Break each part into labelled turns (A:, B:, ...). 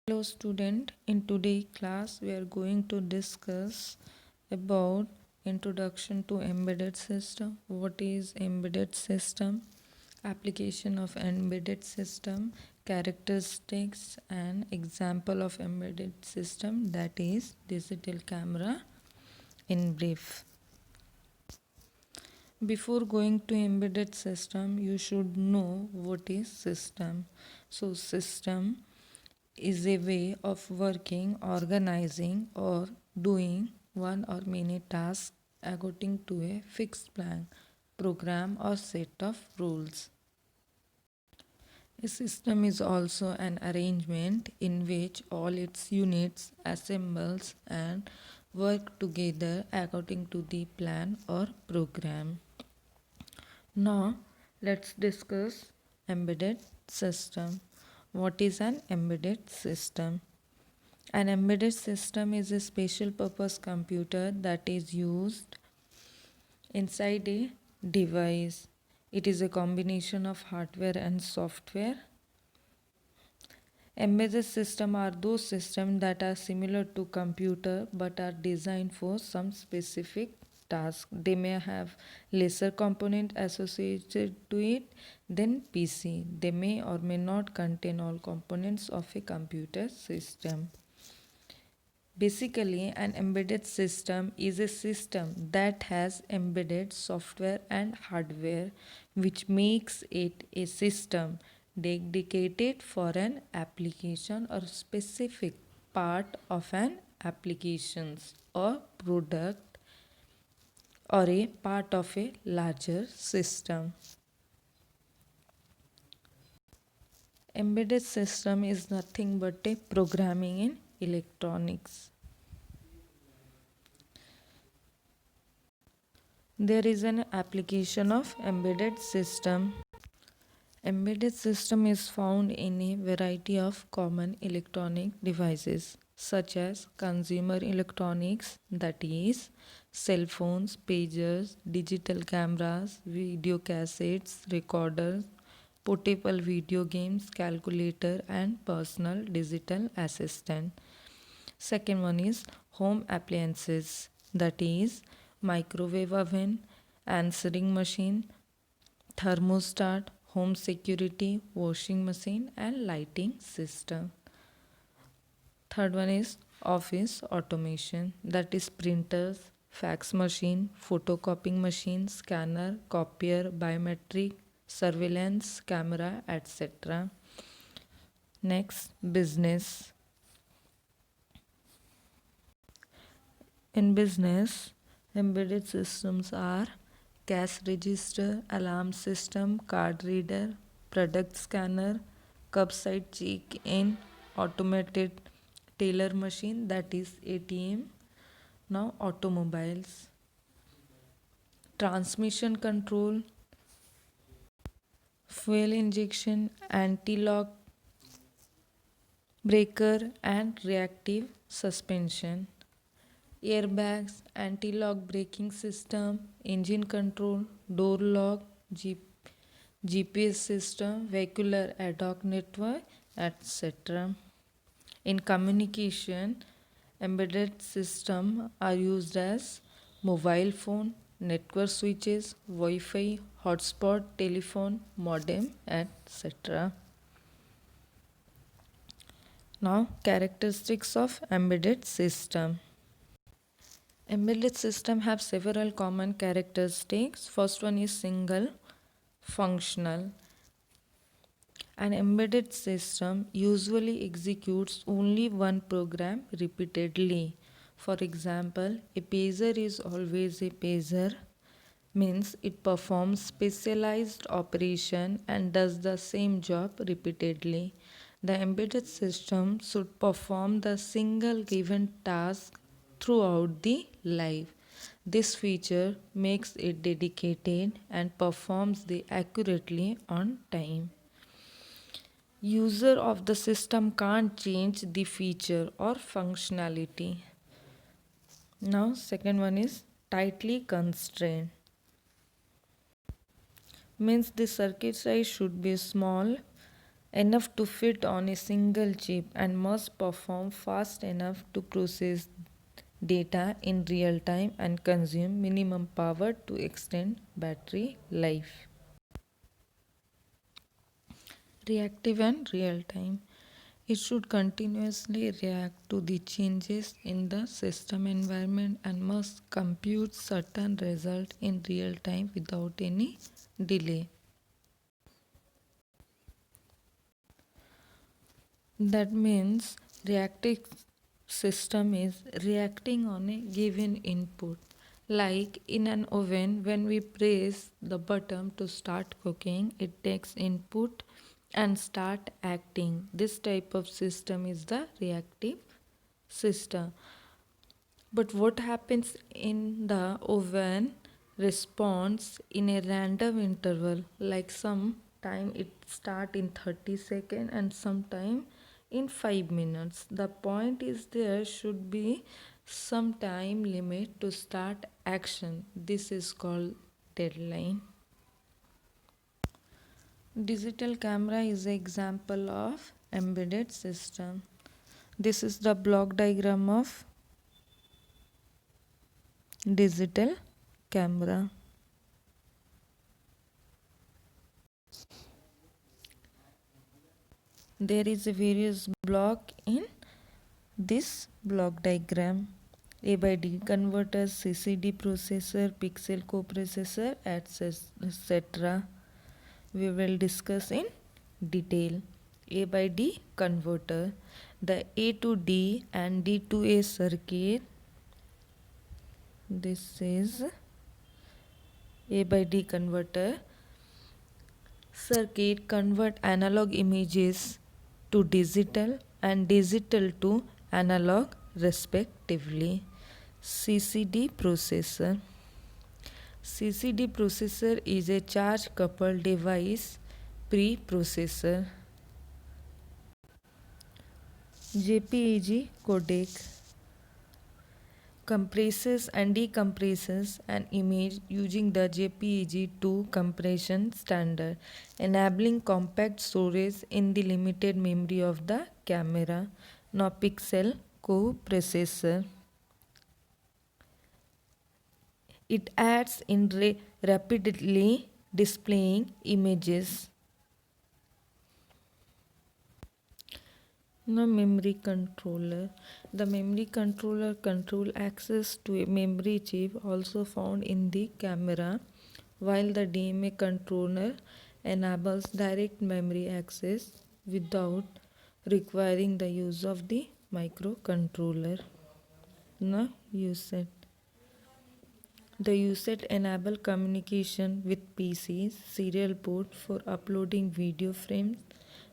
A: Hello student, in today's class we are going to discuss about introduction to embedded system. What is embedded system? Application of embedded system, characteristics and example of embedded system, that is digital camera in brief. Before going to embedded system, you should know what is system. So system is a way of working, organizing, or doing one or many tasks according to a fixed plan, program, or set of rules. A system is also an arrangement in which all its units assembles and work together according to the plan or program. Now, let's discuss embedded system. What is an embedded system? An embedded system is a special purpose computer that is used inside a device. It is a combination of hardware and software. Embedded systems are those systems that are similar to computer but are designed for some specific task. They may have lesser component associated to it than PC. They may or may not contain all components of a computer system. Basically, an embedded system is a system that has embedded software and hardware, which makes it a system dedicated for an application or specific part of an applications or product or a part of a larger system. Embedded system is nothing but a programming in electronics. There is an application of embedded system. Embedded system is found in a variety of common electronic devices such as consumer electronics, that is cell phones, pagers, digital cameras, video cassettes, recorders, portable video games, calculator and personal digital assistant. Second one is home appliances, that is microwave oven, answering machine, thermostat, home security, washing machine and lighting system. Third one is office automation, that is printers, fax machine, photocopying machine, scanner, copier, biometric, surveillance camera, etc. Next, business. In business, embedded systems are cash register, alarm system, card reader, product scanner, curbside check-in, automated teller machine, that is ATM. Now automobiles, transmission control, fuel injection, anti-lock breaker and reactive suspension, airbags, anti-lock braking system, engine control, door lock, GPS system, vehicular ad hoc network, etc. In communication, embedded systems are used as mobile phone, network switches, Wi-Fi, hotspot, telephone, modem, etc. Now, characteristics of embedded system. Embedded system have several common characteristics. First one is single functional. An embedded system usually executes only one program repeatedly. For example, a pager is always a pager, means it performs specialized operation and does the same job repeatedly. The embedded system should perform the single given task throughout the life. This feature makes it dedicated and performs the accurately on time. User of the system can't change the feature or functionality. Now, second one is tightly constrained. Means the circuit size should be small enough to fit on a single chip and must perform fast enough to process data in real time and consume minimum power to extend battery life. Reactive and real time. It should continuously react to the changes in the system environment and must compute certain result in real time without any delay. That means reactive system is reacting on a given input. Like in an oven, when we press the button to start cooking, it takes input and start acting. This type of system is the reactive system. But what happens in the oven responds in a random interval, like some time it start in 30 seconds and sometime in 5 minutes. The point is there should be some time limit to start action. This is called deadline. Digital camera is an example of embedded system. This is the block diagram of digital camera. There is a various block in this block diagram. A by D converter, CCD processor, pixel coprocessor, etc. We will discuss in detail. A by D converter. The A to D and D to A circuit. This is A by D converter. Circuit convert analog images to digital and digital to analog respectively. CCD processor. CCD processor is a charge coupled device preprocessor. JPEG codec compresses and decompresses an image using the JPEG-2 compression standard, enabling compact storage in the limited memory of the camera. Now, pixel coprocessor. It adds in rapidly displaying images. Now, memory controller. The memory controller control access to a memory chip also found in the camera, while the DMA controller enables direct memory access without requiring the use of the microcontroller. Now, USET. The USET enable communication with PCs serial port for uploading video frames,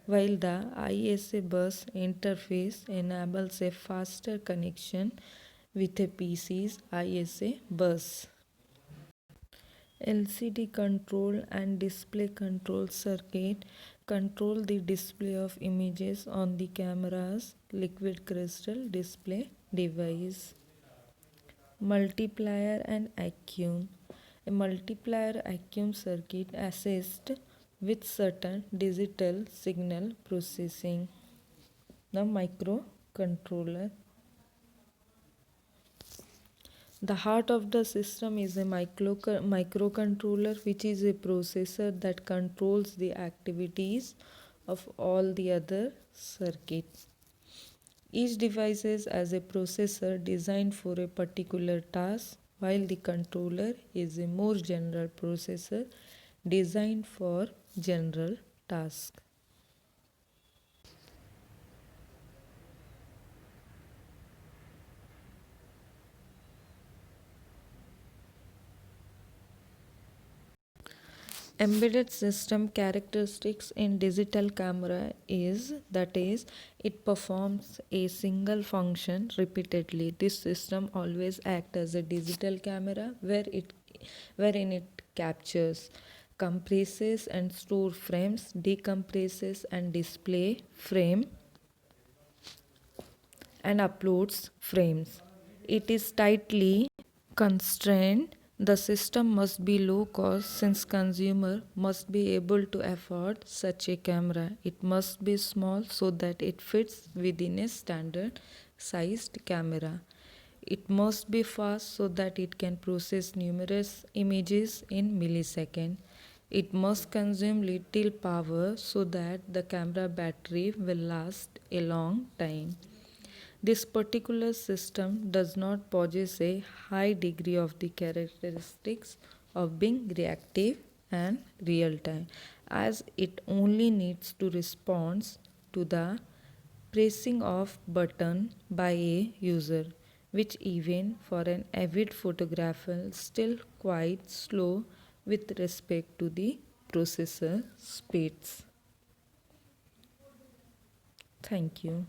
A: while the ISA bus interface enables a faster connection with a PC's ISA bus. LCD control and display control circuit control the display of images on the camera's liquid crystal display device. Multiplier and Acum. A multiplier Acum circuit assists with certain digital signal processing. The microcontroller. The heart of the system is a microcontroller, which is a processor that controls the activities of all the other circuits. Each device is as a processor designed for a particular task, while the controller is a more general processor designed for general tasks. Embedded system characteristics in digital camera is that is it performs a single function repeatedly. This system always acts as a digital camera wherein it captures, compresses and store frames, decompresses and display frame and uploads frames. It is tightly constrained The system must be low cost since consumer must be able to afford such a camera. It must be small so that it fits within a standard sized camera. It must be fast so that it can process numerous images in milliseconds. It must consume little power so that the camera battery will last a long time. This particular system does not possess a high degree of the characteristics of being reactive and real time, as it only needs to respond to the pressing of button by a user, which even for an avid photographer is still quite slow with respect to the processor speeds. Thank you.